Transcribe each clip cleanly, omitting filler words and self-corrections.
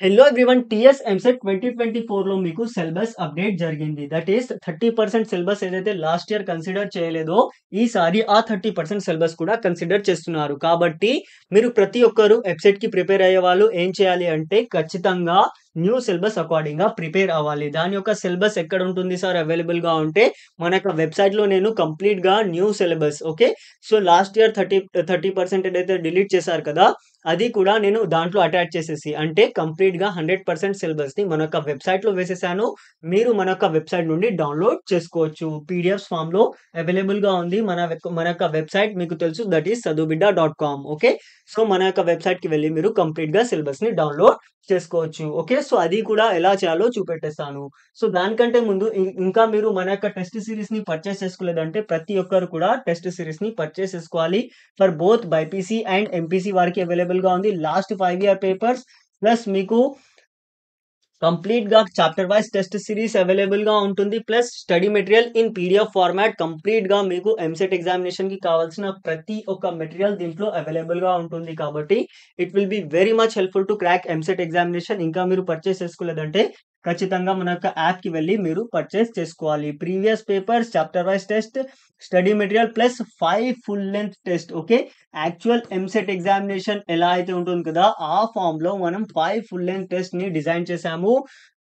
Hello everyone TS EAMCET 2024లో మీకు syllabus update జరిగింది. That is 30% syllabus ఏదైతే లాస్ట్ ఇయర్ కన్సిడర్ చేయలేదో ఈసారి ఆ 30% సిలబస్ కూడా కన్సిడర్ చేస్తున్నారు. కాబట్టి మీరు ప్రతి ఒక్కరు వెబ్‌సైట్‌కి ప్రిపేర్ అయ్యేవాళ్ళు ఏం చేయాలి అంటే ఖచ్చితంగా న్యూ సిలబస్ అకార్డింగ్‌గా ప్రిపేర్ అవ్వాలి. దాని యొక్క సిలబస్ ఎక్కడ ఉంటుంది సార్ అవైలబుల్‌గా అంటే మన యొక్క వెబ్‌సైట్‌లో నేను కంప్లీట్‌గా new syllabus okay. So last year 30% ఏదైతే డిలీట్ చేశారు కదా! అది కూడా నేను దాంట్లో అటాచ్ చేసేసి అంటే కంప్లీట్‌గా 100% సిలబస్‌ని మన యొక్క వెబ్‌సైట్‌లో వేసేసాను. మీరు మన యొక్క వెబ్‌సైట్ నుండి డౌన్‌లోడ్ చేసుకోవచ్చు. పీడీఎఫ్స్ ఫార్మ్‌లో అవైలబుల్‌గా ఉంది. మన యొక్క వెబ్‌సైట్ మీకు తెలుసు దట్ ఈస్ చదువుబిడ్డ.com ఓకే. సో మన యొక్క వెబ్‌సైట్‌కి వెళ్లి మీరు కంప్లీట్‌గా సిలబస్‌ని డౌన్‌లోడ్ చేసుకోవచ్చు. ఓకే. సో అది కూడా ఎలా చేయాలో చూపెట్టేస్తాను. సో దానికంటే ముందు ఇంకా మీరు మన యొక్క టెస్ట్ సీరీస్‌ని పర్చేస్ చేసుకోలేదంటే ప్రతి ఒక్కరు కూడా టెస్ట్ సీరీస్‌ని పర్చేస్ చేసుకోవాలి. For both BiPC and MPC వారికి అవైలబుల్‌గా ఉంది. లాస్ట్ 5 ఇయర్ పేపర్స్ ప్లస్ మీకు కంప్లీట్‌గా చాప్టర్ వైస్ టెస్ట్ సీరీస్ అవైలబుల్‌గా ఉంటుంది. Plus study material in PDF format కంప్లీట్‌గా మీకు ఎంసెట్ ఎగ్జామినేషన్‌కి కావాల్సిన ప్రతి ఒక్క మెటీరియల్ దీంట్లో అవైలబుల్‌గా ఉంటుంది. కాబట్టి it will be very much helpful to crack EAMCET examination. ఇంకా మీరు పర్చేస్ చేసుకోలేదంటే ఖచ్చితంగా మన యొక్క యాప్‌కి వెళ్లి మీరు పర్చేస్ చేసుకోవాలి. Previous papers, chapter wise test, study material plus 5 full length test okay. Actual EAMCET examination ఎలా అయితే ఉంటుంది కదా! ఆ ఫార్మ్‌లో మనం 5 ఫుల్ లెంగ్త్ టెస్ట్‌ని డిజైన్ చేసాము.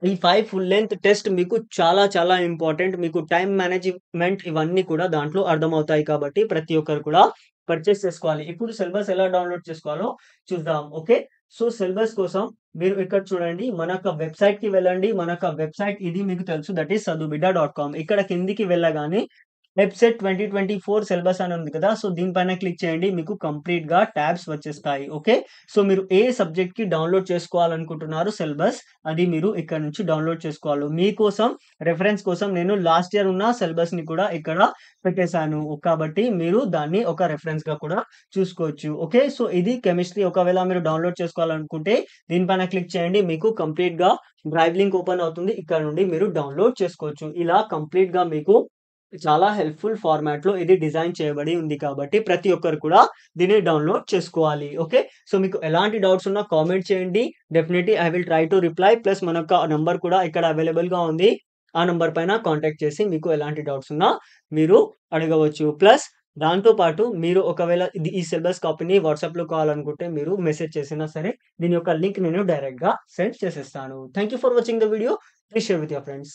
ఈ 5 ఫుల్ లెంగ్త్ టెస్ట్ మీకు చాలా చాలా ఇంపార్టెంట్. మీకు టైమ్ మేనేజ్‌మెంట్ ఇవన్నీ కూడా దాంట్లో అర్థమవుతాయి కాబట్టి ప్రతి ఒక్కరు కూడా పర్చేస్ చేసుకోవాలి. ఇప్పుడు సిలబస్ ఎలా డౌన్‌లోడ్ చేసుకోవాలో చూద్దాం. ఓకే. సో సిలబస్ కోసం మీరు ఇక్కడ చూడండి మన యొక్క వెబ్‌సైట్‌కి వెళ్ళండి. మన యొక్క వెబ్‌సైట్ ఇది మీకు తెలుసు దట్ ఈస్ చదువుబిడ్డ.com. ఇక్కడ కిందికి వెళ్ళగానే వెబ్‌సైట్ 2024 సిలబస్ అని ఉంది కదా! సో దీనిపైన క్లిక్ చేయండి. మీకు కంప్లీట్‌గా టాబ్స్ వచ్చేస్తాయి. ఓకే. సో మీరు ఏ సబ్జెక్ట్‌కి డౌన్‌లోడ్ చేసుకోవాలనుకుంటున్నారు సిలబస్ అది మీరు ఇక్కడ నుంచి డౌన్‌లోడ్ చేసుకోవాలి. మీకోసం రిఫరెన్స్ కోసం నేను లాస్ట్ ఇయర్ ఉన్న సిలబస్‌ని కూడా ఇక్కడ పెట్టేసాను. కాబట్టి మీరు దాన్ని ఒక రిఫరెన్స్‌గా కూడా చూసుకోవచ్చు. ఓకే. సో ఇది కెమిస్ట్రీ ఒకవేళ మీరు డౌన్‌లోడ్ చేసుకోవాలనుకుంటే దీనిపైన క్లిక్ చేయండి. మీకు కంప్లీట్‌గా డ్రైవ్ లింక్ ఓపెన్ అవుతుంది. ఇక్కడ నుండి మీరు డౌన్‌లోడ్ చేసుకోవచ్చు. ఇలా కంప్లీట్‌గా మీకు చాలా హెల్ప్‌ఫుల్ ఫార్మాట్‌లో ఇది డిజైన్ చేయబడి ఉంది కాబట్టి ప్రతి ఒక్కరు కూడా దీన్ని డౌన్‌లోడ్ చేసుకోవాలి. ఓకే. సో మీకు ఎలాంటి డౌట్స్ ఉన్నా కామెంట్ చేయండి. Definitely I will try to reply. Plus మన యొక్క నంబర్ కూడా ఇక్కడ అవైలబుల్‌గా ఉంది. ఆ నంబర్ పైన కాంటాక్ట్ చేసి మీకు ఎలాంటి డౌట్స్ ఉన్నా మీరు అడగవచ్చు. ప్లస్ దాంతో పాటు మీరు ఒకవేళ ఈ సిలబస్ కాపీని వాట్సాప్‌లో కావాలనుకుంటే మీరు మెసేజ్ చేసినా సరే దీని యొక్క లింక్ నేను డైరెక్ట్‌గా సెండ్ చేసేస్తాను. Thank you for watching the video. Please share with your friends.